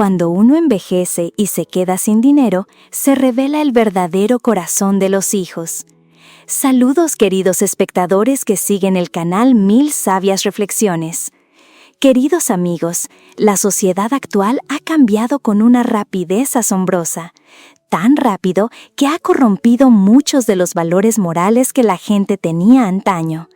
Cuando uno envejece y se queda sin dinero, se revela el verdadero corazón de los hijos. Saludos, queridos espectadores que siguen el canal Mil Sabias Reflexiones. Queridos amigos, la sociedad actual ha cambiado con una rapidez asombrosa, tan rápido que ha corrompido muchos de los valores morales que la gente tenía antaño.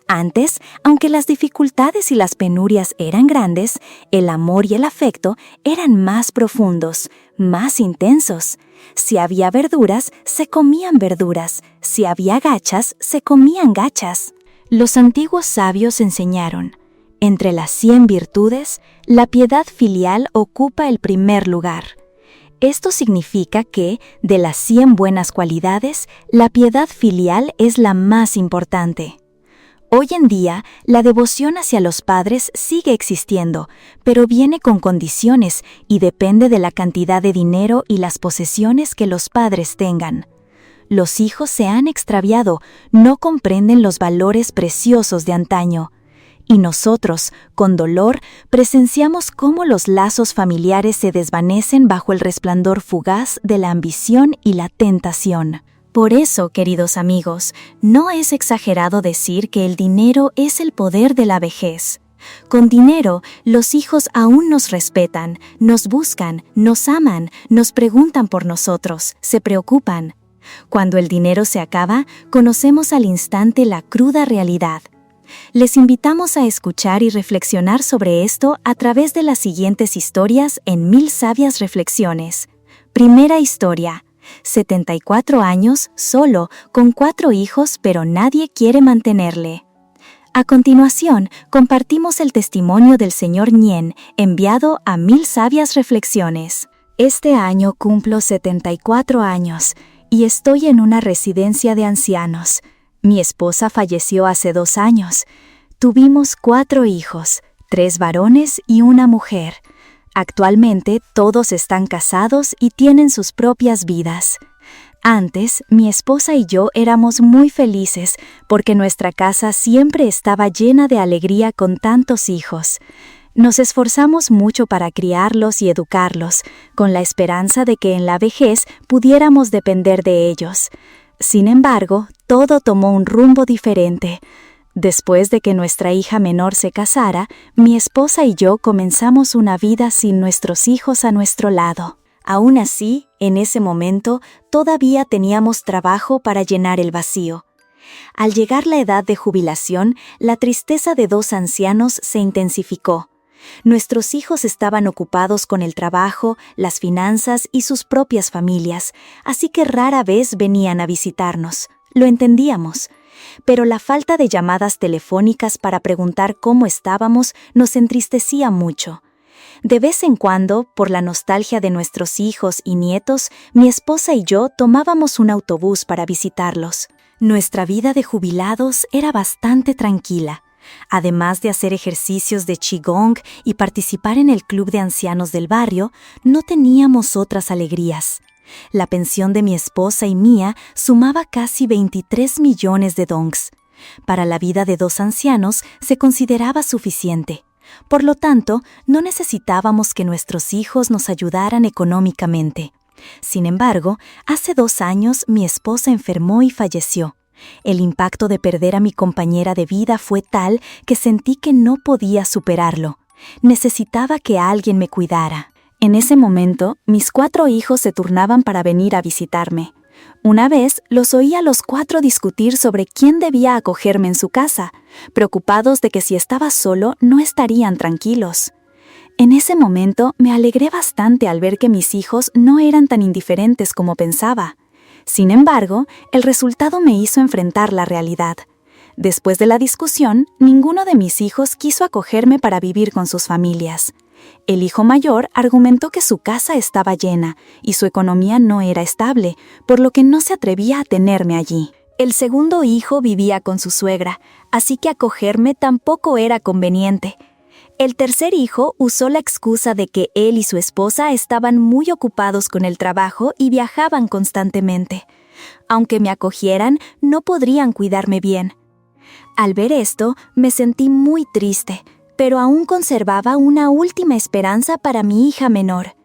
Antes, aunque las dificultades y las penurias eran grandes, el amor y el afecto eran más profundos, más intensos. Si había verduras, se comían verduras. Si había gachas, se comían gachas. Los antiguos sabios enseñaron: entre las 100 virtudes, la piedad filial ocupa el primer lugar. Esto significa que, de las 100 buenas cualidades, la piedad filial es la más importante. Hoy en día, la devoción hacia los padres sigue existiendo, pero viene con condiciones y depende de la cantidad de dinero y las posesiones que los padres tengan. Los hijos se han extraviado, no comprenden los valores preciosos de antaño. Y nosotros, con dolor, presenciamos cómo los lazos familiares se desvanecen bajo el resplandor fugaz de la ambición y la tentación. Por eso, queridos amigos, no es exagerado decir que el dinero es el poder de la vejez. Con dinero, los hijos aún nos respetan, nos buscan, nos aman, nos preguntan por nosotros, se preocupan. Cuando el dinero se acaba, conocemos al instante la cruda realidad. Les invitamos a escuchar y reflexionar sobre esto a través de las siguientes historias en Mil Sabias Reflexiones. Primera historia. 74 años, solo, con 4 hijos, pero nadie quiere mantenerle. A continuación, compartimos el testimonio del señor Ñen, enviado a Mil Sabias Reflexiones. Este año cumplo 74 años y estoy en una residencia de ancianos. Mi esposa falleció hace 2 años. Tuvimos 4 hijos, 3 varones y una mujer. Actualmente todos están casados y tienen sus propias vidas. Antes, mi esposa y yo éramos muy felices porque nuestra casa siempre estaba llena de alegría con tantos hijos. Nos esforzamos mucho para criarlos y educarlos, con la esperanza de que en la vejez pudiéramos depender de ellos. Sin embargo, todo tomó un rumbo diferente. Después de que nuestra hija menor se casara, mi esposa y yo comenzamos una vida sin nuestros hijos a nuestro lado. Aún así, en ese momento, todavía teníamos trabajo para llenar el vacío. Al llegar la edad de jubilación, la tristeza de 2 ancianos se intensificó. Nuestros hijos estaban ocupados con el trabajo, las finanzas y sus propias familias, así que rara vez venían a visitarnos. Lo entendíamos. Pero la falta de llamadas telefónicas para preguntar cómo estábamos nos entristecía mucho. De vez en cuando, por la nostalgia de nuestros hijos y nietos, mi esposa y yo tomábamos un autobús para visitarlos. Nuestra vida de jubilados era bastante tranquila. Además de hacer ejercicios de Qigong y participar en el club de ancianos del barrio, no teníamos otras alegrías. La pensión de mi esposa y mía sumaba casi 23 millones de dongs. Para la vida de 2 ancianos se consideraba suficiente. Por lo tanto, no necesitábamos que nuestros hijos nos ayudaran económicamente. Sin embargo, hace 2 años mi esposa enfermó y falleció. El impacto de perder a mi compañera de vida fue tal que sentí que no podía superarlo. Necesitaba que alguien me cuidara. En ese momento, mis 4 hijos se turnaban para venir a visitarme. Una vez los oí a los 4 discutir sobre quién debía acogerme en su casa, preocupados de que si estaba solo no estarían tranquilos. En ese momento me alegré bastante al ver que mis hijos no eran tan indiferentes como pensaba. Sin embargo, el resultado me hizo enfrentar la realidad. Después de la discusión, ninguno de mis hijos quiso acogerme para vivir con sus familias. El hijo mayor argumentó que su casa estaba llena y su economía no era estable, por lo que no se atrevía a tenerme allí. El segundo hijo vivía con su suegra, así que acogerme tampoco era conveniente. El tercer hijo usó la excusa de que él y su esposa estaban muy ocupados con el trabajo y viajaban constantemente. Aunque me acogieran, no podrían cuidarme bien. Al ver esto, me sentí muy triste. pero aún conservaba una última esperanza para mi hija menor.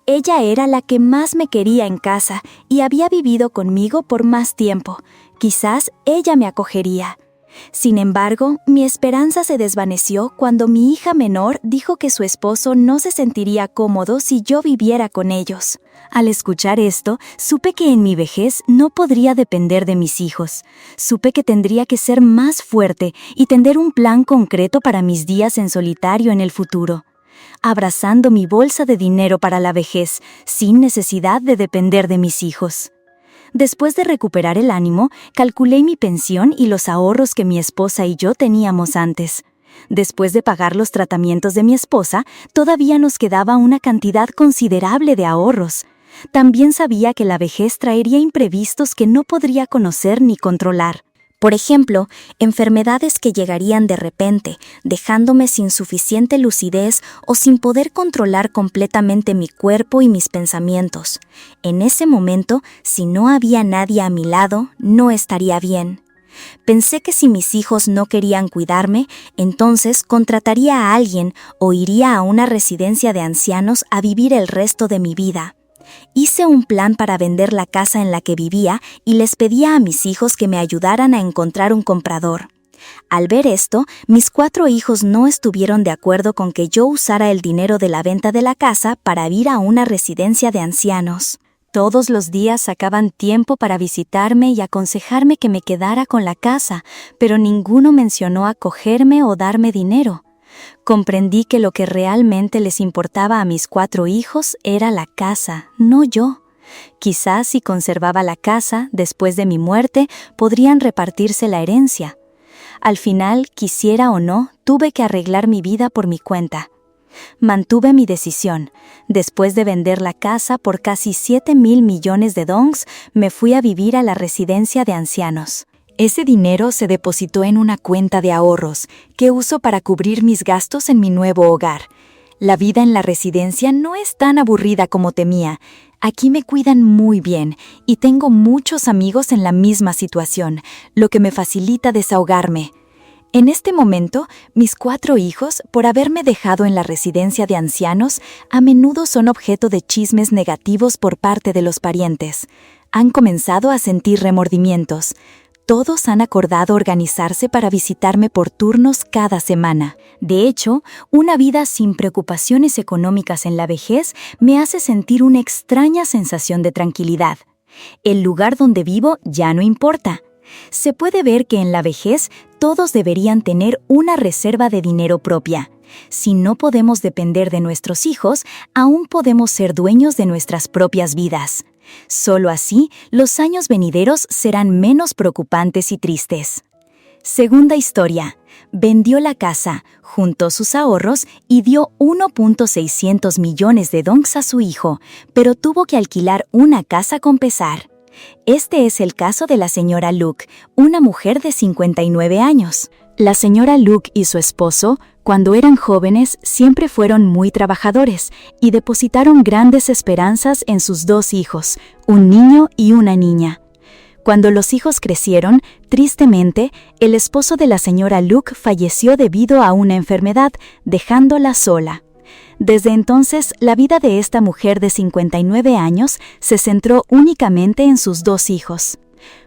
Ella era la que más me quería en casa y había vivido conmigo por más tiempo. Quizás ella me acogería. Sin embargo, mi esperanza se desvaneció cuando mi hija menor dijo que su esposo no se sentiría cómodo si yo viviera con ellos. Al escuchar esto, supe que en mi vejez no podría depender de mis hijos. Supe que tendría que ser más fuerte y tener un plan concreto para mis días en solitario en el futuro, abrazando mi bolsa de dinero para la vejez, sin necesidad de depender de mis hijos. Después de recuperar el ánimo, calculé mi pensión y los ahorros que mi esposa y yo teníamos antes. Después de pagar los tratamientos de mi esposa, todavía nos quedaba una cantidad considerable de ahorros. También sabía que la vejez traería imprevistos que no podría conocer ni controlar. Por ejemplo, enfermedades que llegarían de repente, dejándome sin suficiente lucidez o sin poder controlar completamente mi cuerpo y mis pensamientos. En ese momento, si no había nadie a mi lado, no estaría bien. Pensé que si mis hijos no querían cuidarme, entonces contrataría a alguien o iría a una residencia de ancianos a vivir el resto de mi vida. Hice un plan para vender la casa en la que vivía y les pedía a mis hijos que me ayudaran a encontrar un comprador. Al ver esto, mis 4 hijos no estuvieron de acuerdo con que yo usara el dinero de la venta de la casa para ir a una residencia de ancianos. Todos los días sacaban tiempo para visitarme y aconsejarme que me quedara con la casa, pero ninguno mencionó acogerme o darme dinero. Comprendí que lo que realmente les importaba a mis 4 hijos era la casa, no yo. Quizás si conservaba la casa, después de mi muerte, podrían repartirse la herencia. Al final, quisiera o no, tuve que arreglar mi vida por mi cuenta. Mantuve mi decisión. Después de vender la casa por casi 7,000 millones de dongs, me fui a vivir a la residencia de ancianos. Ese dinero se depositó en una cuenta de ahorros que uso para cubrir mis gastos en mi nuevo hogar. La vida en la residencia no es tan aburrida como temía. Aquí me cuidan muy bien y tengo muchos amigos en la misma situación, lo que me facilita desahogarme. En este momento, mis 4 hijos, por haberme dejado en la residencia de ancianos, a menudo son objeto de chismes negativos por parte de los parientes. Han comenzado a sentir remordimientos. Todos han acordado organizarse para visitarme por turnos cada semana. De hecho, una vida sin preocupaciones económicas en la vejez me hace sentir una extraña sensación de tranquilidad. El lugar donde vivo ya no importa. Se puede ver que en la vejez todos deberían tener una reserva de dinero propia. Si no podemos depender de nuestros hijos, aún podemos ser dueños de nuestras propias vidas. Solo así, los años venideros serán menos preocupantes y tristes. Segunda historia. Vendió la casa, juntó sus ahorros y dio 1.600 millones de dongs a su hijo, pero tuvo que alquilar una casa con pesar. Este es el caso de la señora Luke, una mujer de 59 años. La señora Luke y su esposo, cuando eran jóvenes, siempre fueron muy trabajadores y depositaron grandes esperanzas en sus 2 hijos, un niño y una niña. Cuando los hijos crecieron, tristemente, el esposo de la señora Luke falleció debido a una enfermedad, dejándola sola. Desde entonces, la vida de esta mujer de 59 años se centró únicamente en sus 2 hijos.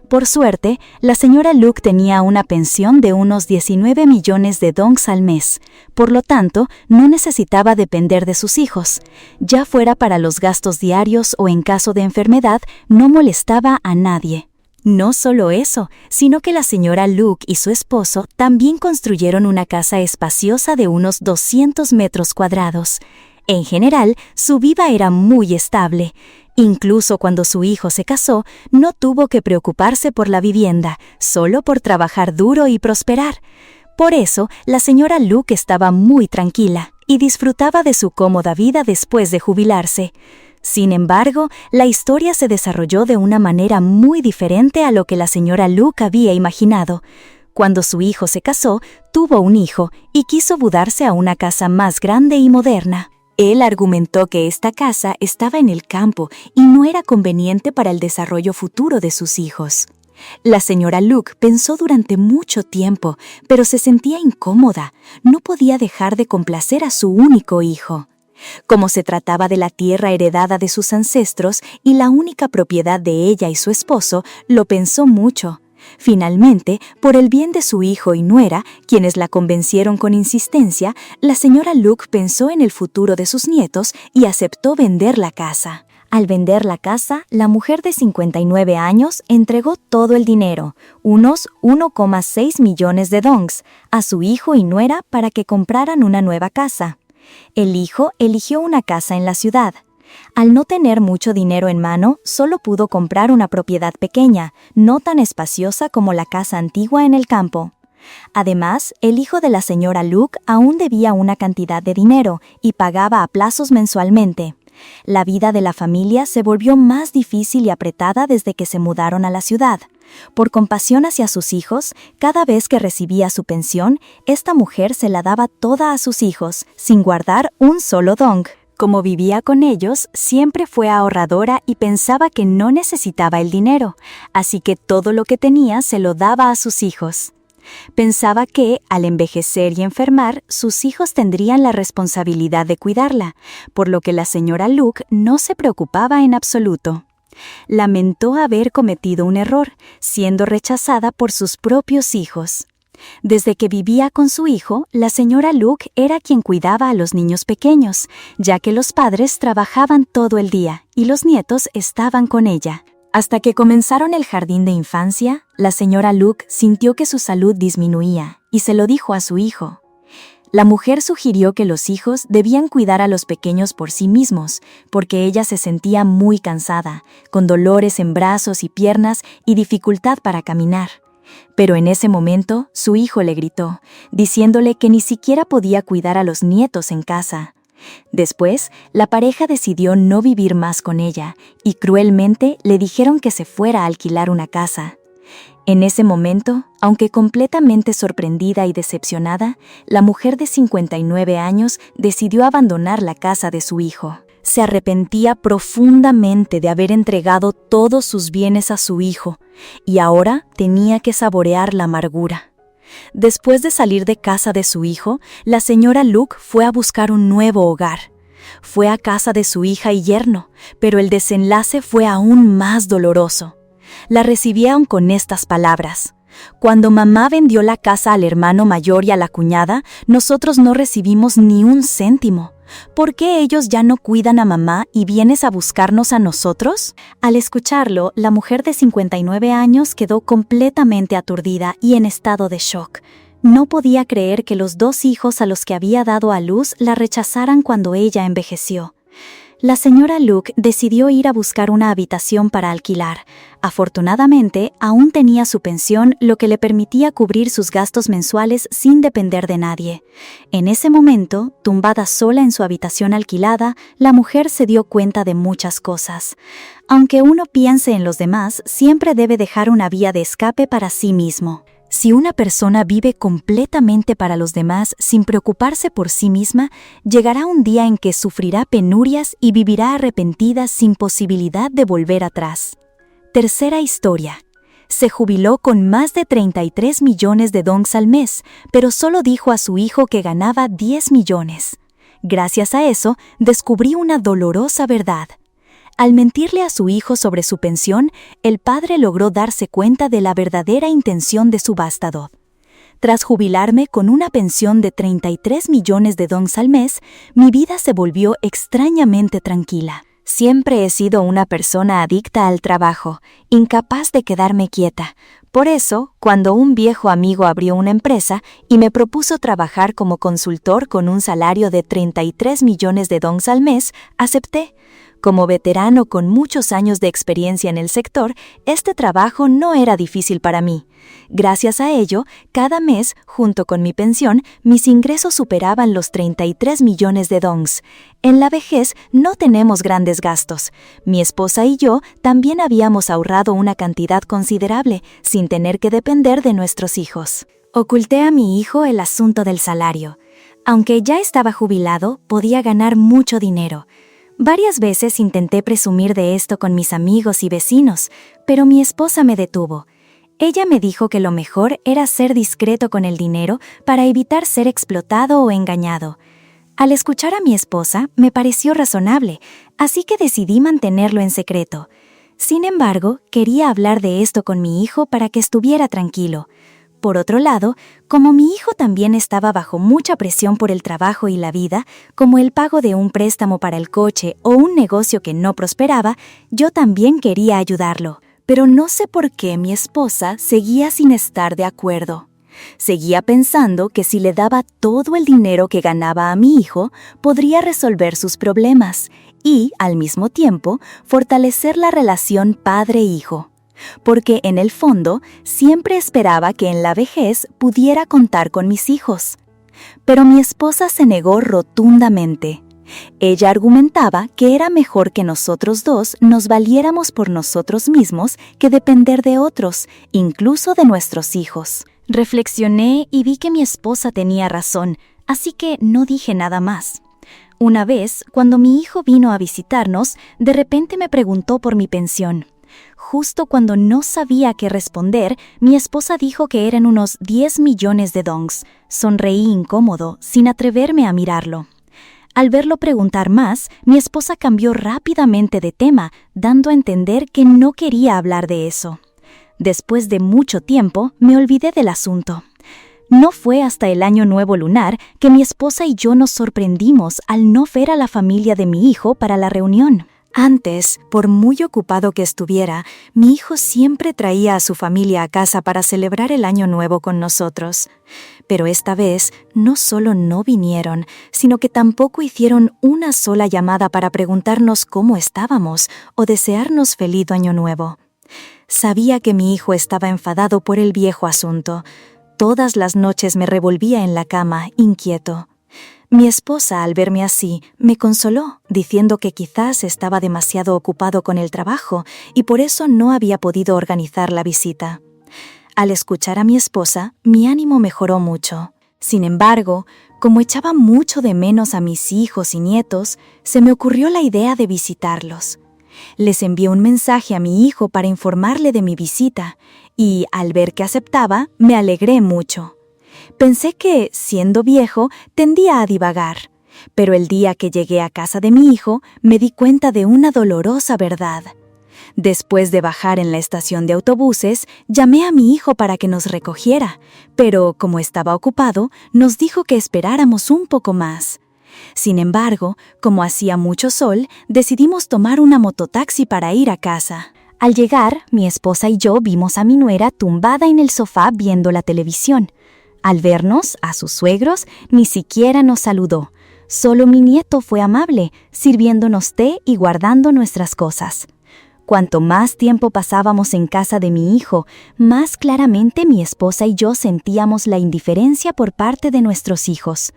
Por suerte, la señora Luke tenía una pensión de unos 19 millones de dongs al mes. Por lo tanto, no necesitaba depender de sus hijos. Ya fuera para los gastos diarios o en caso de enfermedad, no molestaba a nadie. No solo eso, sino que la señora Luke y su esposo también construyeron una casa espaciosa de unos 200 metros cuadrados. En general, su vida era muy estable. Incluso cuando su hijo se casó, no tuvo que preocuparse por la vivienda, solo por trabajar duro y prosperar. Por eso, la señora Luke estaba muy tranquila y disfrutaba de su cómoda vida después de jubilarse. Sin embargo, la historia se desarrolló de una manera muy diferente a lo que la señora Luke había imaginado. Cuando su hijo se casó, tuvo un hijo y quiso mudarse a una casa más grande y moderna. Él argumentó que esta casa estaba en el campo y no era conveniente para el desarrollo futuro de sus hijos. La señora Luke pensó durante mucho tiempo, pero se sentía incómoda. No podía dejar de complacer a su único hijo. Como se trataba de la tierra heredada de sus ancestros y la única propiedad de ella y su esposo, lo pensó mucho. Finalmente, por el bien de su hijo y nuera, quienes la convencieron con insistencia, la señora Luke pensó en el futuro de sus nietos y aceptó vender la casa. Al vender la casa, la mujer de 59 años entregó todo el dinero, unos 1,6 millones de dongs, a su hijo y nuera para que compraran una nueva casa. El hijo eligió una casa en la ciudad. Al no tener mucho dinero en mano, solo pudo comprar una propiedad pequeña, no tan espaciosa como la casa antigua en el campo. Además, el hijo de la señora Luke aún debía una cantidad de dinero y pagaba a plazos mensualmente. La vida de la familia se volvió más difícil y apretada desde que se mudaron a la ciudad. Por compasión hacia sus hijos, cada vez que recibía su pensión, esta mujer se la daba toda a sus hijos, sin guardar un solo dong. Como vivía con ellos, siempre fue ahorradora y pensaba que no necesitaba el dinero, así que todo lo que tenía se lo daba a sus hijos. Pensaba que, al envejecer y enfermar, sus hijos tendrían la responsabilidad de cuidarla, por lo que la señora Luke no se preocupaba en absoluto. Lamentó haber cometido un error, siendo rechazada por sus propios hijos. Desde que vivía con su hijo, la señora Luke era quien cuidaba a los niños pequeños, ya que los padres trabajaban todo el día y los nietos estaban con ella. Hasta que comenzaron el jardín de infancia, la señora Luke sintió que su salud disminuía y se lo dijo a su hijo. La mujer sugirió que los hijos debían cuidar a los pequeños por sí mismos, porque ella se sentía muy cansada, con dolores en brazos y piernas y dificultad para caminar. Pero en ese momento, su hijo le gritó, diciéndole que ni siquiera podía cuidar a los nietos en casa. Después, la pareja decidió no vivir más con ella y cruelmente le dijeron que se fuera a alquilar una casa. En ese momento, aunque completamente sorprendida y decepcionada, la mujer de 59 años decidió abandonar la casa de su hijo. Se arrepentía profundamente de haber entregado todos sus bienes a su hijo y ahora tenía que saborear la amargura. Después de salir de casa de su hijo, la señora Luke fue a buscar un nuevo hogar. Fue a casa de su hija y yerno, pero el desenlace fue aún más doloroso. La recibieron con estas palabras: «Cuando mamá vendió la casa al hermano mayor y a la cuñada, nosotros no recibimos ni un céntimo. ¿Por qué ellos ya no cuidan a mamá y vienes a buscarnos a nosotros?» Al escucharlo, la mujer de 59 años quedó completamente aturdida y en estado de shock. No podía creer que los 2 hijos a los que había dado a luz la rechazaran cuando ella envejeció. La señora Luke decidió ir a buscar una habitación para alquilar. Afortunadamente, aún tenía su pensión, lo que le permitía cubrir sus gastos mensuales sin depender de nadie. En ese momento, tumbada sola en su habitación alquilada, la mujer se dio cuenta de muchas cosas. Aunque uno piense en los demás, siempre debe dejar una vía de escape para sí mismo. Si una persona vive completamente para los demás sin preocuparse por sí misma, llegará un día en que sufrirá penurias y vivirá arrepentida sin posibilidad de volver atrás. Tercera historia. Se jubiló con más de 33 millones de dongs al mes, pero solo dijo a su hijo que ganaba 10 millones. Gracias a eso, descubrí una dolorosa verdad. Al mentirle a su hijo sobre su pensión, el padre logró darse cuenta de la verdadera intención de su vástago. Tras jubilarme con una pensión de 33 millones de dongs al mes, mi vida se volvió extrañamente tranquila. Siempre he sido una persona adicta al trabajo, incapaz de quedarme quieta. Por eso, cuando un viejo amigo abrió una empresa y me propuso trabajar como consultor con un salario de 33 millones de dongs al mes, acepté. Como veterano con muchos años de experiencia en el sector, este trabajo no era difícil para mí. Gracias a ello, cada mes, junto con mi pensión, mis ingresos superaban los 33 millones de dongs. En la vejez no tenemos grandes gastos. Mi esposa y yo también habíamos ahorrado una cantidad considerable, sin tener que depender de nuestros hijos. Oculté a mi hijo el asunto del salario. Aunque ya estaba jubilado, podía ganar mucho dinero. Varias veces intenté presumir de esto con mis amigos y vecinos, pero mi esposa me detuvo. Ella me dijo que lo mejor era ser discreto con el dinero para evitar ser explotado o engañado. Al escuchar a mi esposa, me pareció razonable, así que decidí mantenerlo en secreto. Sin embargo, quería hablar de esto con mi hijo para que estuviera tranquilo. Por otro lado, como mi hijo también estaba bajo mucha presión por el trabajo y la vida, como el pago de un préstamo para el coche o un negocio que no prosperaba, yo también quería ayudarlo. Pero no sé por qué mi esposa seguía sin estar de acuerdo. Seguía pensando que si le daba todo el dinero que ganaba a mi hijo, podría resolver sus problemas y, al mismo tiempo, fortalecer la relación padre-hijo. Porque en el fondo siempre esperaba que en la vejez pudiera contar con mis hijos. Pero mi esposa se negó rotundamente. Ella argumentaba que era mejor que nosotros dos nos valiéramos por nosotros mismos que depender de otros, incluso de nuestros hijos. Reflexioné y vi que mi esposa tenía razón, así que no dije nada más. Una vez, cuando mi hijo vino a visitarnos, de repente me preguntó por mi pensión. Justo cuando no sabía qué responder, mi esposa dijo que eran unos 10 millones de dongs. Sonreí incómodo, sin atreverme a mirarlo. Al verlo preguntar más, mi esposa cambió rápidamente de tema, dando a entender que no quería hablar de eso. Después de mucho tiempo, me olvidé del asunto. No fue hasta el Año Nuevo lunar que mi esposa y yo nos sorprendimos al no ver a la familia de mi hijo para la reunión. Antes, por muy ocupado que estuviera, mi hijo siempre traía a su familia a casa para celebrar el Año Nuevo con nosotros. Pero esta vez no solo no vinieron, sino que tampoco hicieron una sola llamada para preguntarnos cómo estábamos o desearnos feliz Año Nuevo. Sabía que mi hijo estaba enfadado por el viejo asunto. Todas las noches me revolvía en la cama, inquieto. Mi esposa, al verme así, me consoló, diciendo que quizás estaba demasiado ocupado con el trabajo y por eso no había podido organizar la visita. Al escuchar a mi esposa, mi ánimo mejoró mucho. Sin embargo, como echaba mucho de menos a mis hijos y nietos, se me ocurrió la idea de visitarlos. Les envié un mensaje a mi hijo para informarle de mi visita y, al ver que aceptaba, me alegré mucho. Pensé que, siendo viejo, tendía a divagar, pero el día que llegué a casa de mi hijo, me di cuenta de una dolorosa verdad. Después de bajar en la estación de autobuses, llamé a mi hijo para que nos recogiera, pero como estaba ocupado, nos dijo que esperáramos un poco más. Sin embargo, como hacía mucho sol, decidimos tomar una mototaxi para ir a casa. Al llegar, mi esposa y yo vimos a mi nuera tumbada en el sofá viendo la televisión. Al vernos, a sus suegros, ni siquiera nos saludó. Solo mi nieto fue amable, sirviéndonos té y guardando nuestras cosas. Cuanto más tiempo pasábamos en casa de mi hijo, más claramente mi esposa y yo sentíamos la indiferencia por parte de nuestros hijos.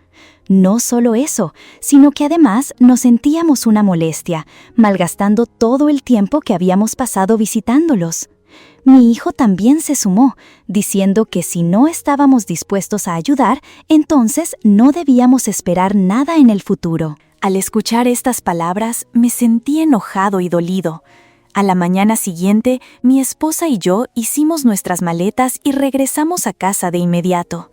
No solo eso, sino que además nos sentíamos una molestia, malgastando todo el tiempo que habíamos pasado visitándolos. Mi hijo también se sumó, diciendo que si no estábamos dispuestos a ayudar, entonces no debíamos esperar nada en el futuro. Al escuchar estas palabras, me sentí enojado y dolido. A la mañana siguiente, mi esposa y yo hicimos nuestras maletas y regresamos a casa de inmediato.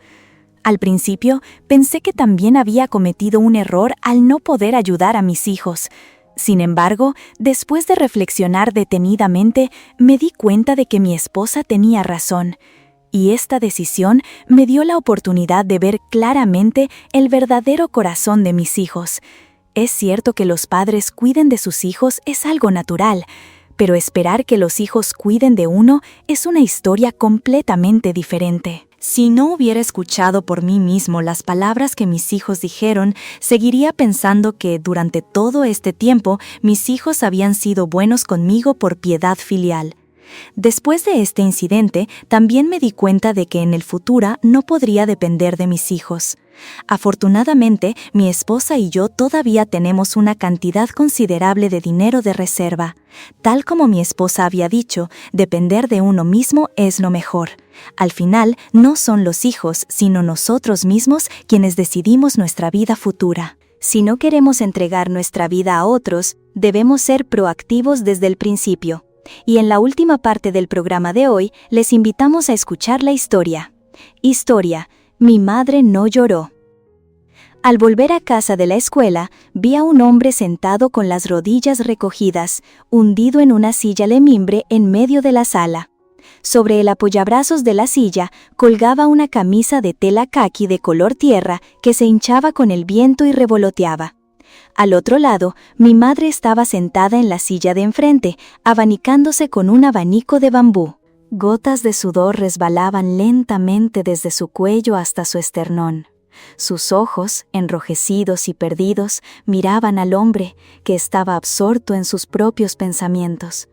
Al principio, pensé que también había cometido un error al no poder ayudar a mis hijos. Sin embargo, después de reflexionar detenidamente, me di cuenta de que mi esposa tenía razón. Y esta decisión me dio la oportunidad de ver claramente el verdadero corazón de mis hijos. Es cierto que los padres cuiden de sus hijos es algo natural, pero esperar que los hijos cuiden de uno es una historia completamente diferente. Si no hubiera escuchado por mí mismo las palabras que mis hijos dijeron, seguiría pensando que durante todo este tiempo mis hijos habían sido buenos conmigo por piedad filial. Después de este incidente, también me di cuenta de que en el futuro no podría depender de mis hijos. Afortunadamente, mi esposa y yo todavía tenemos una cantidad considerable de dinero de reserva. Tal como mi esposa había dicho, depender de uno mismo es lo mejor. Al final, no son los hijos, sino nosotros mismos quienes decidimos nuestra vida futura. Si no queremos entregar nuestra vida a otros, debemos ser proactivos desde el principio. Y en la última parte del programa de hoy, les invitamos a escuchar la historia. Historia, Mi madre no lloró. Al volver a casa de la escuela, vi a un hombre sentado con las rodillas recogidas, hundido en una silla de mimbre en medio de la sala. Sobre el apoyabrazos de la silla colgaba una camisa de tela caqui de color tierra que se hinchaba con el viento y revoloteaba. Al otro lado, mi madre estaba sentada en la silla de enfrente, abanicándose con un abanico de bambú. Gotas de sudor resbalaban lentamente desde su cuello hasta su esternón. Sus ojos, enrojecidos y perdidos, miraban al hombre, que estaba absorto en sus propios pensamientos.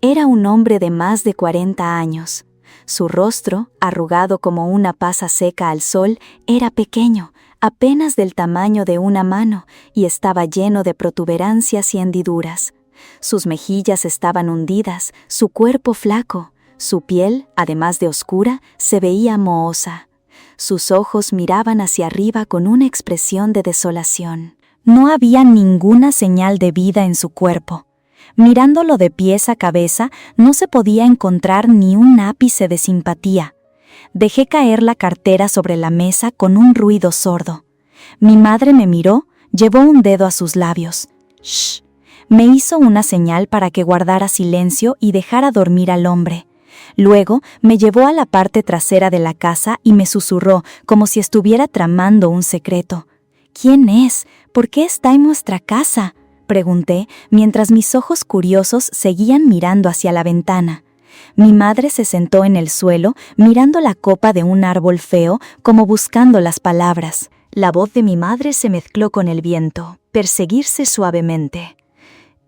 Era un hombre de más de 40 años. Su rostro, arrugado como una pasa seca al sol, era pequeño, apenas del tamaño de una mano, y estaba lleno de protuberancias y hendiduras. Sus mejillas estaban hundidas, su cuerpo flaco. Su piel, además de oscura, se veía mohosa. Sus ojos miraban hacia arriba con una expresión de desolación. No había ninguna señal de vida en su cuerpo. Mirándolo de pies a cabeza, no se podía encontrar ni un ápice de simpatía. Dejé caer la cartera sobre la mesa con un ruido sordo. Mi madre me miró, llevó un dedo a sus labios. ¡Shh! Me hizo una señal para que guardara silencio y dejara dormir al hombre. Luego me llevó a la parte trasera de la casa y me susurró como si estuviera tramando un secreto. ¿Quién es? ¿Por qué está en nuestra casa?, pregunté, mientras mis ojos curiosos seguían mirando hacia la ventana. Mi madre se sentó en el suelo, mirando la copa de un árbol feo, como buscando las palabras. La voz de mi madre se mezcló con el viento, perseguirse suavemente.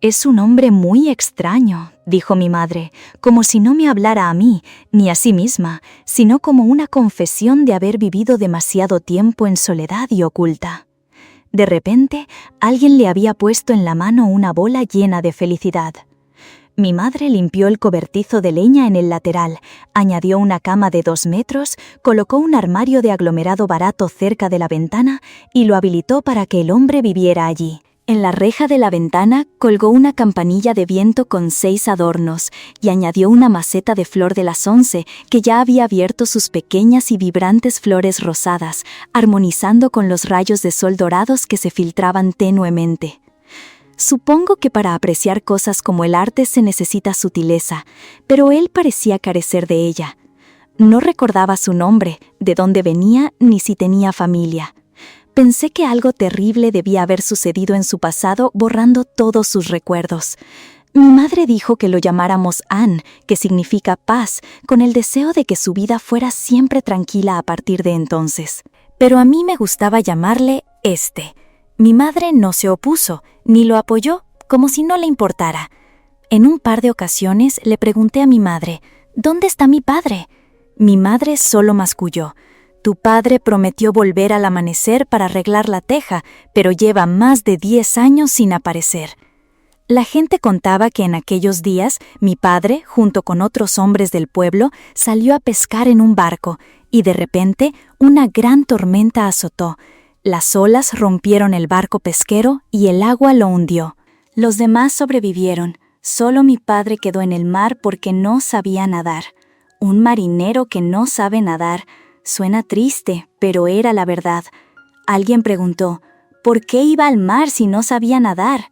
«Es un hombre muy extraño», dijo mi madre, como si no me hablara a mí, ni a sí misma, sino como una confesión de haber vivido demasiado tiempo en soledad y oculta. De repente, alguien le había puesto en la mano una bola llena de felicidad. Mi madre limpió el cobertizo de leña en el lateral, añadió una cama de 2 metros, colocó un armario de aglomerado barato cerca de la ventana y lo habilitó para que el hombre viviera allí. En la reja de la ventana colgó una campanilla de viento con 6 adornos y añadió una maceta de flor de las 11 que ya había abierto sus pequeñas y vibrantes flores rosadas, armonizando con los rayos de sol dorados que se filtraban tenuemente. Supongo que para apreciar cosas como el arte se necesita sutileza, pero él parecía carecer de ella. No recordaba su nombre, de dónde venía ni si tenía familia. Pensé que algo terrible debía haber sucedido en su pasado, borrando todos sus recuerdos. Mi madre dijo que lo llamáramos Ann, que significa paz, con el deseo de que su vida fuera siempre tranquila a partir de entonces. Pero a mí me gustaba llamarle Este. Mi madre no se opuso, ni lo apoyó, como si no le importara. En un par de ocasiones le pregunté a mi madre, ¿dónde está mi padre? Mi madre solo masculló. Tu padre prometió volver al amanecer para arreglar la teja, pero lleva más de 10 años sin aparecer. La gente contaba que en aquellos días mi padre, junto con otros hombres del pueblo, salió a pescar en un barco y de repente una gran tormenta azotó. Las olas rompieron el barco pesquero y el agua lo hundió. Los demás sobrevivieron. Solo mi padre quedó en el mar porque no sabía nadar. Un marinero que no sabe nadar. Suena triste, pero era la verdad. Alguien preguntó, ¿por qué iba al mar si no sabía nadar?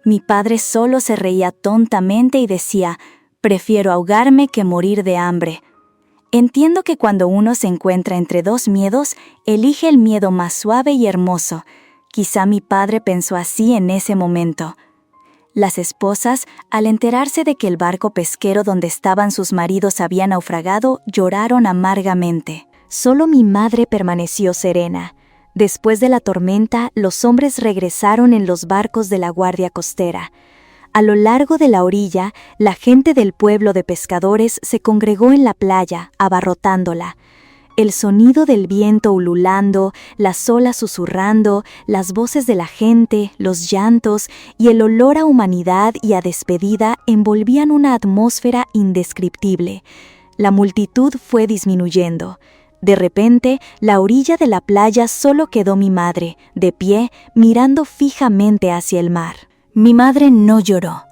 Mi padre solo se reía tontamente y decía, prefiero ahogarme que morir de hambre. Entiendo que cuando uno se encuentra entre 2 miedos, elige el miedo más suave y hermoso. Quizá mi padre pensó así en ese momento. Las esposas, al enterarse de que el barco pesquero donde estaban sus maridos había naufragado, lloraron amargamente. Solo mi madre permaneció serena. Después de la tormenta, los hombres regresaron en los barcos de la guardia costera. A lo largo de la orilla, la gente del pueblo de pescadores se congregó en la playa, abarrotándola. El sonido del viento ululando, las olas susurrando, las voces de la gente, los llantos y el olor a humanidad y a despedida envolvían una atmósfera indescriptible. La multitud fue disminuyendo. De repente, la orilla de la playa solo quedó mi madre, de pie, mirando fijamente hacia el mar. Mi madre no lloró.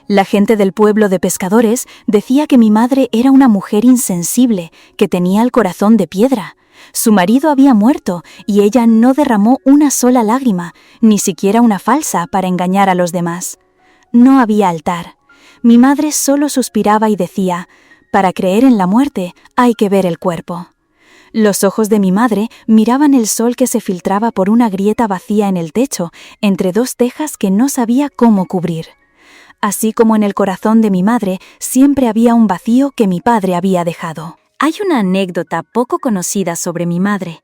La gente del pueblo de pescadores decía que mi madre era una mujer insensible, que tenía el corazón de piedra. Su marido había muerto y ella no derramó una sola lágrima, ni siquiera una falsa, para engañar a los demás. No había altar. Mi madre solo suspiraba y decía: «Para creer en la muerte hay que ver el cuerpo». Los ojos de mi madre miraban el sol que se filtraba por una grieta vacía en el techo, entre dos tejas que no sabía cómo cubrir. Así como en el corazón de mi madre siempre había un vacío que mi padre había dejado. Hay una anécdota poco conocida sobre mi madre.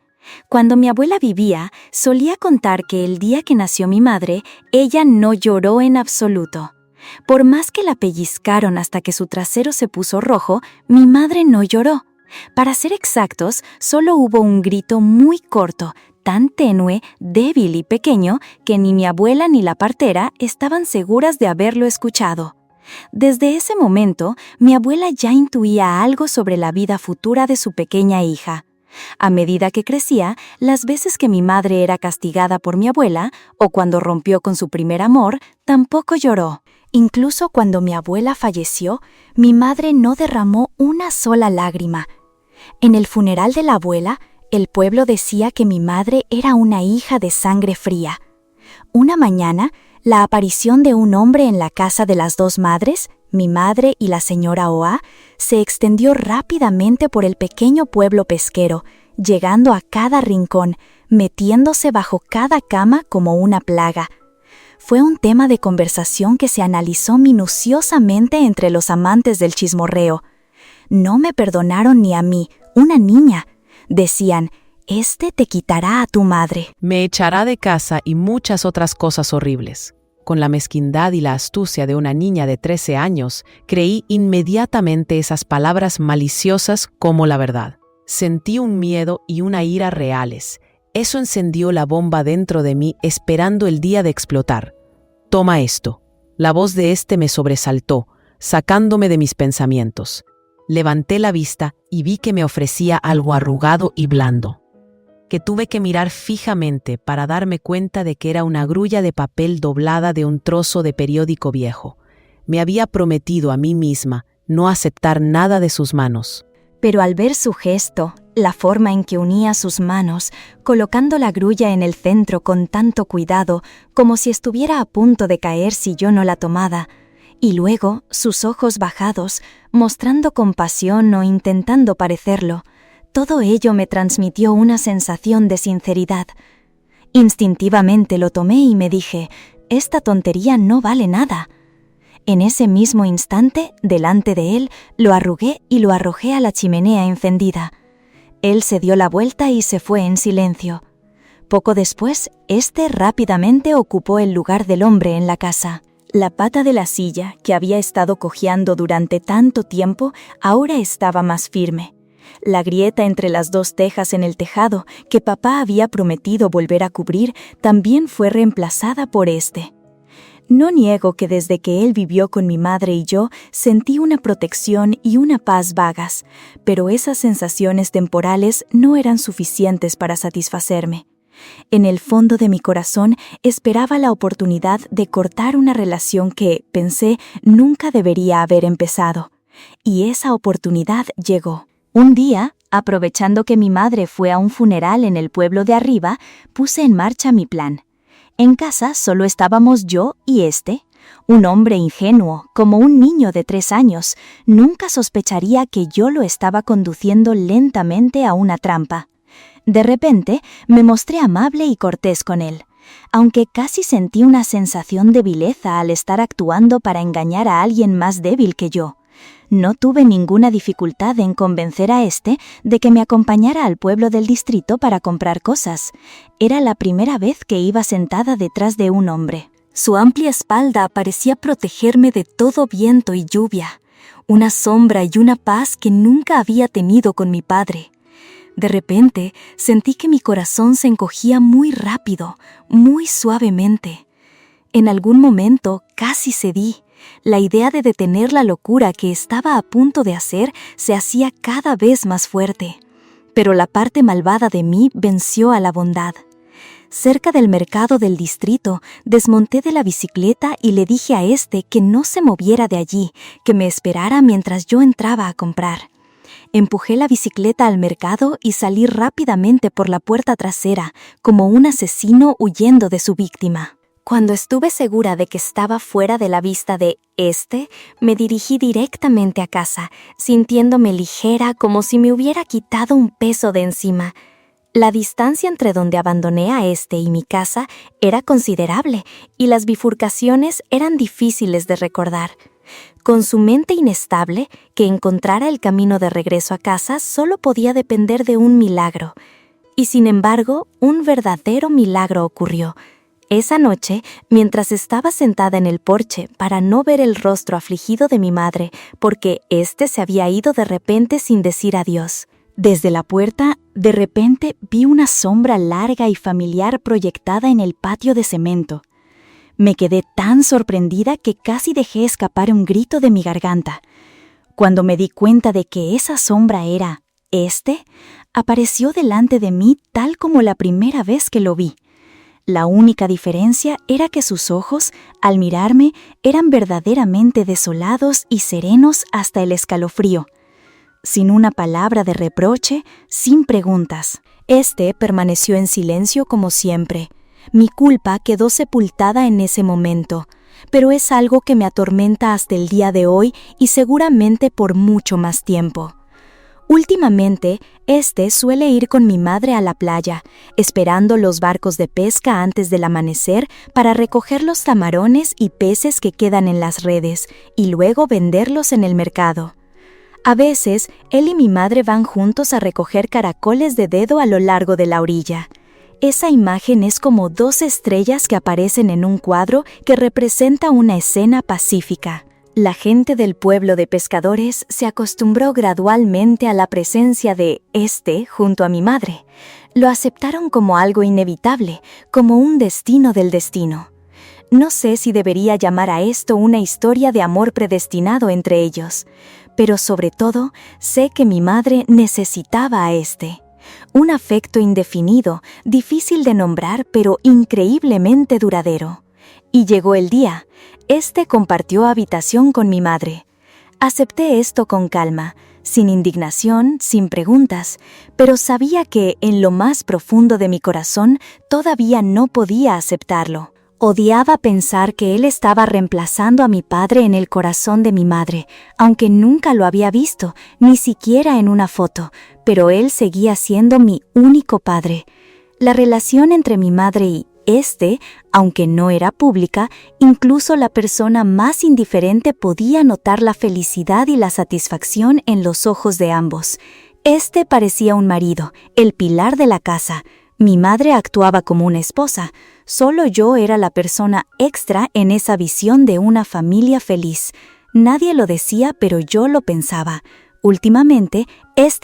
Cuando mi abuela vivía, solía contar que el día que nació mi madre, ella no lloró en absoluto. Por más que la pellizcaron hasta que su trasero se puso rojo, mi madre no lloró. Para ser exactos, solo hubo un grito muy corto, tan tenue, débil y pequeño, que ni mi abuela ni la partera estaban seguras de haberlo escuchado. Desde ese momento, mi abuela ya intuía algo sobre la vida futura de su pequeña hija. A medida que crecía, las veces que mi madre era castigada por mi abuela, o cuando rompió con su primer amor, tampoco lloró. Incluso cuando mi abuela falleció, mi madre no derramó una sola lágrima. En el funeral de la abuela, el pueblo decía que mi madre era una hija de sangre fría. Una mañana, la aparición de un hombre en la casa de las dos madres, mi madre y la señora Oa, se extendió rápidamente por el pequeño pueblo pesquero, llegando a cada rincón, metiéndose bajo cada cama como una plaga. Fue un tema de conversación que se analizó minuciosamente entre los amantes del chismorreo. No me perdonaron ni a mí, una niña. Decían: «Este te quitará a tu madre». Me echará de casa y muchas otras cosas horribles. Con la mezquindad y la astucia de una niña de 13 años, creí inmediatamente esas palabras maliciosas como la verdad. Sentí un miedo y una ira reales. Eso encendió la bomba dentro de mí, esperando el día de explotar. «Toma esto». La voz de este me sobresaltó, sacándome de mis pensamientos. Levanté la vista y vi que me ofrecía algo arrugado y blando, que tuve que mirar fijamente para darme cuenta de que era una grulla de papel doblada de un trozo de periódico viejo. Me había prometido a mí misma no aceptar nada de sus manos. Pero al ver su gesto, la forma en que unía sus manos, colocando la grulla en el centro con tanto cuidado, como si estuviera a punto de caer si yo no la tomaba, y luego sus ojos bajados, mostrando compasión o intentando parecerlo, todo ello me transmitió una sensación de sinceridad. Instintivamente lo tomé y me dije: «Esta tontería no vale nada». En ese mismo instante, delante de él, lo arrugué y lo arrojé a la chimenea encendida. Él se dio la vuelta y se fue en silencio. Poco después, este rápidamente ocupó el lugar del hombre en la casa. La pata de la silla, que había estado cojeando durante tanto tiempo, ahora estaba más firme. La grieta entre las dos tejas en el tejado, que papá había prometido volver a cubrir, también fue reemplazada por este. No niego que desde que él vivió con mi madre y yo, sentí una protección y una paz vagas, pero esas sensaciones temporales no eran suficientes para satisfacerme. En el fondo de mi corazón esperaba la oportunidad de cortar una relación que, pensé, nunca debería haber empezado. Y esa oportunidad llegó. Un día, aprovechando que mi madre fue a un funeral en el pueblo de arriba, puse en marcha mi plan. En casa solo estábamos yo y un hombre ingenuo, como un niño de 3 años. Nunca sospecharía que yo lo estaba conduciendo lentamente a una trampa. De repente, me mostré amable y cortés con él, aunque casi sentí una sensación de vileza al estar actuando para engañar a alguien más débil que yo. No tuve ninguna dificultad en convencer a de que me acompañara al pueblo del distrito para comprar cosas. Era la primera vez que iba sentada detrás de un hombre. Su amplia espalda parecía protegerme de todo viento y lluvia, una sombra y una paz que nunca había tenido con mi padre. De repente, sentí que mi corazón se encogía muy rápido, muy suavemente. En algún momento casi cedí. La idea de detener la locura que estaba a punto de hacer se hacía cada vez más fuerte. Pero la parte malvada de mí venció a la bondad. Cerca del mercado del distrito, desmonté de la bicicleta y le dije a que no se moviera de allí, que me esperara mientras yo entraba a comprar. Empujé la bicicleta al mercado y salí rápidamente por la puerta trasera, como un asesino huyendo de su víctima. Cuando estuve segura de que estaba fuera de la vista de me dirigí directamente a casa, sintiéndome ligera como si me hubiera quitado un peso de encima. La distancia entre donde abandoné a y mi casa era considerable y las bifurcaciones eran difíciles de recordar. Con su mente inestable, que encontrara el camino de regreso a casa solo podía depender de un milagro. Y sin embargo, un verdadero milagro ocurrió. Esa noche, mientras estaba sentada en el porche para no ver el rostro afligido de mi madre, porque se había ido de repente sin decir adiós. Desde la puerta, de repente vi una sombra larga y familiar proyectada en el patio de cemento. Me quedé tan sorprendida que casi dejé escapar un grito de mi garganta. Cuando me di cuenta de que esa sombra era apareció delante de mí tal como la primera vez que lo vi. La única diferencia era que sus ojos, al mirarme, eran verdaderamente desolados y serenos hasta el escalofrío. Sin una palabra de reproche, sin preguntas. Permaneció en silencio como siempre. Mi culpa quedó sepultada en ese momento, pero es algo que me atormenta hasta el día de hoy y seguramente por mucho más tiempo. Últimamente, suele ir con mi madre a la playa, esperando los barcos de pesca antes del amanecer para recoger los camarones y peces que quedan en las redes y luego venderlos en el mercado. A veces, él y mi madre van juntos a recoger caracoles de dedo a lo largo de la orilla. Esa imagen es como 2 estrellas que aparecen en un cuadro que representa una escena pacífica. La gente del pueblo de pescadores se acostumbró gradualmente a la presencia de junto a mi madre. Lo aceptaron como algo inevitable, como un destino del destino. No sé si debería llamar a esto una historia de amor predestinado entre ellos, pero sobre todo sé que mi madre necesitaba a un afecto indefinido, difícil de nombrar, pero increíblemente duradero. Y llegó el día. Compartió habitación con mi madre. Acepté esto con calma, sin indignación, sin preguntas, pero sabía que, en lo más profundo de mi corazón, todavía no podía aceptarlo. Odiaba pensar que él estaba reemplazando a mi padre en el corazón de mi madre, aunque nunca lo había visto, ni siquiera en una foto, pero él seguía siendo mi único padre. La relación entre mi madre y aunque no era pública, incluso la persona más indiferente podía notar la felicidad y la satisfacción en los ojos de ambos. Parecía un marido, el pilar de la casa. Mi madre actuaba como una esposa. Solo yo era la persona extra en esa visión de una familia feliz. Nadie lo decía, pero yo lo pensaba. Últimamente,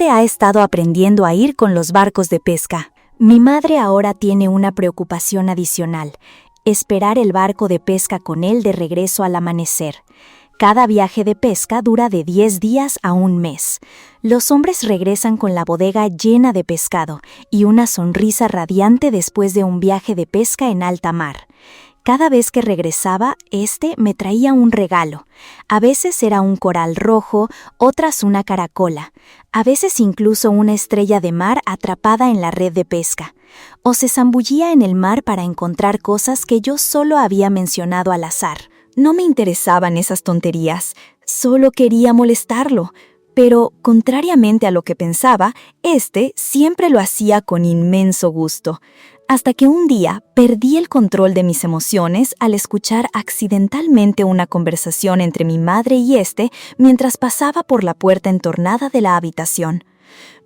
ha estado aprendiendo a ir con los barcos de pesca. Mi madre ahora tiene una preocupación adicional: esperar el barco de pesca con él de regreso al amanecer. Cada viaje de pesca dura de 10 días a un mes. Los hombres regresan con la bodega llena de pescado y una sonrisa radiante después de un viaje de pesca en alta mar. Cada vez que regresaba, me traía un regalo. A veces era un coral rojo, otras una caracola, a veces incluso una estrella de mar atrapada en la red de pesca. O se zambullía en el mar para encontrar cosas que yo solo había mencionado al azar. No me interesaban esas tonterías, solo quería molestarlo. Pero, contrariamente a lo que pensaba, siempre lo hacía con inmenso gusto. Hasta que un día perdí el control de mis emociones al escuchar accidentalmente una conversación entre mi madre y mientras pasaba por la puerta entornada de la habitación.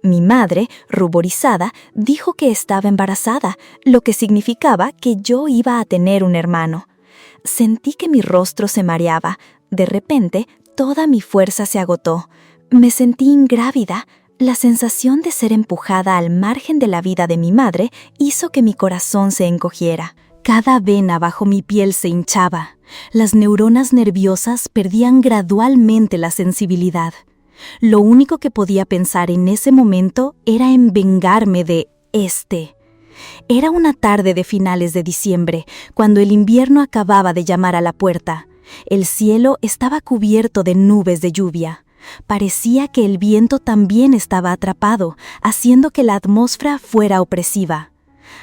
Mi madre, ruborizada, dijo que estaba embarazada, lo que significaba que yo iba a tener un hermano. Sentí que mi rostro se mareaba. De repente, toda mi fuerza se agotó. Me sentí ingrávida. La sensación de ser empujada al margen de la vida de mi madre hizo que mi corazón se encogiera. Cada vena bajo mi piel se hinchaba. Las neuronas nerviosas perdían gradualmente la sensibilidad. Lo único que podía pensar en ese momento era en vengarme de Era una tarde de finales de diciembre, cuando el invierno acababa de llamar a la puerta. El cielo estaba cubierto de nubes de lluvia. Parecía que el viento también estaba atrapado, haciendo que la atmósfera fuera opresiva.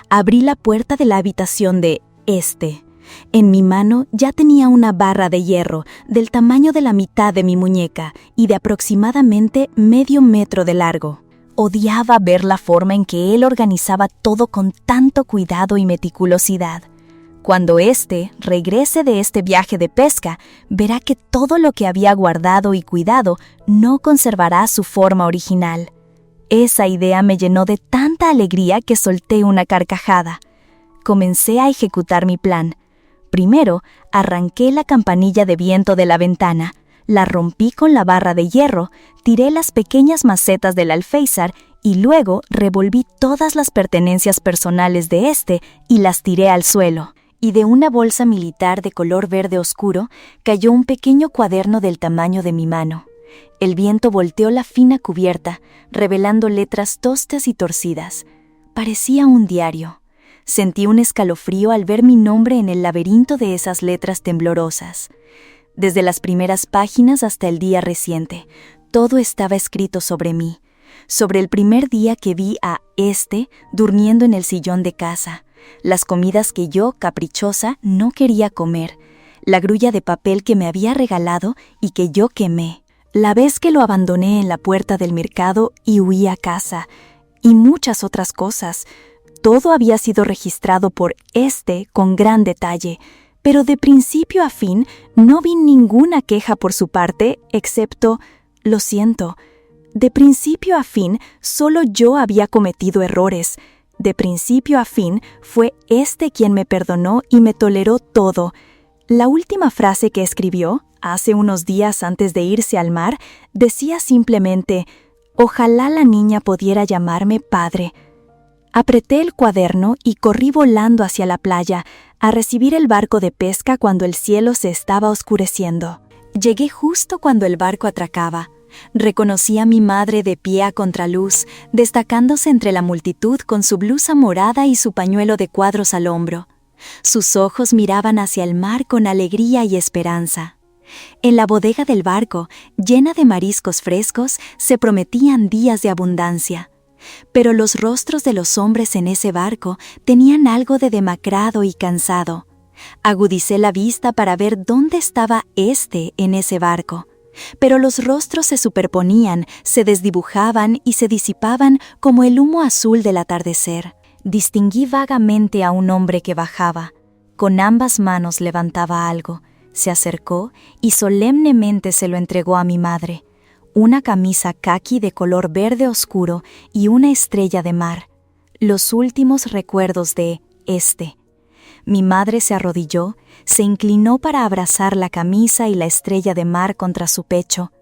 Abrí la puerta de la habitación de Este. En mi mano ya tenía una barra de hierro del tamaño de la mitad de mi muñeca y de aproximadamente medio metro de largo. Odiaba ver la forma en que él organizaba todo con tanto cuidado y meticulosidad. Cuando regrese de este viaje de pesca, verá que todo lo que había guardado y cuidado no conservará su forma original. Esa idea me llenó de tanta alegría que solté una carcajada. Comencé a ejecutar mi plan. Primero, arranqué la campanilla de viento de la ventana, la rompí con la barra de hierro, tiré las pequeñas macetas del alféizar y luego revolví todas las pertenencias personales de y las tiré al suelo. Y de una bolsa militar de color verde oscuro cayó un pequeño cuaderno del tamaño de mi mano. El viento volteó la fina cubierta, revelando letras toscas y torcidas. Parecía un diario. Sentí un escalofrío al ver mi nombre en el laberinto de esas letras temblorosas. Desde las primeras páginas hasta el día reciente, todo estaba escrito sobre mí. Sobre el primer día que vi a durmiendo en el sillón de casa, las comidas que yo, caprichosa, no quería comer, la grulla de papel que me había regalado y que yo quemé, la vez que lo abandoné en la puerta del mercado y huí a casa, y muchas otras cosas. Todo había sido registrado por con gran detalle, pero de principio a fin no vi ninguna queja por su parte, excepto, lo siento, de principio a fin solo yo había cometido errores. De principio a fin fue quien me perdonó y me toleró todo. La última frase que escribió, hace unos días antes de irse al mar, decía simplemente: «Ojalá la niña pudiera llamarme padre». Apreté el cuaderno y corrí volando hacia la playa a recibir el barco de pesca cuando el cielo se estaba oscureciendo. Llegué justo cuando el barco atracaba. Reconocí a mi madre de pie a contraluz, destacándose entre la multitud con su blusa morada y su pañuelo de cuadros al hombro. Sus ojos miraban hacia el mar con alegría y esperanza. En la bodega del barco, llena de mariscos frescos, se prometían días de abundancia. Pero los rostros de los hombres en ese barco tenían algo de demacrado y cansado. Agudicé la vista para ver dónde estaba en ese barco. Pero los rostros se superponían, se desdibujaban y se disipaban como el humo azul del atardecer. Distinguí vagamente a un hombre que bajaba. Con ambas manos levantaba algo, se acercó y solemnemente se lo entregó a mi madre. Una camisa caqui de color verde oscuro y una estrella de mar. Los últimos recuerdos de Mi madre se arrodilló, se inclinó para abrazar la camisa y la estrella de mar contra su pecho.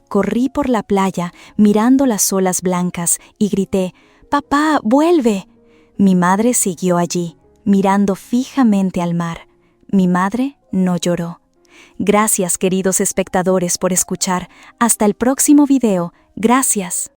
Corrí por la playa, mirando las olas blancas, y grité: «¡Papá, vuelve!». Mi madre siguió allí, mirando fijamente al mar. Mi madre no lloró. Gracias, queridos espectadores, por escuchar. Hasta el próximo video. Gracias.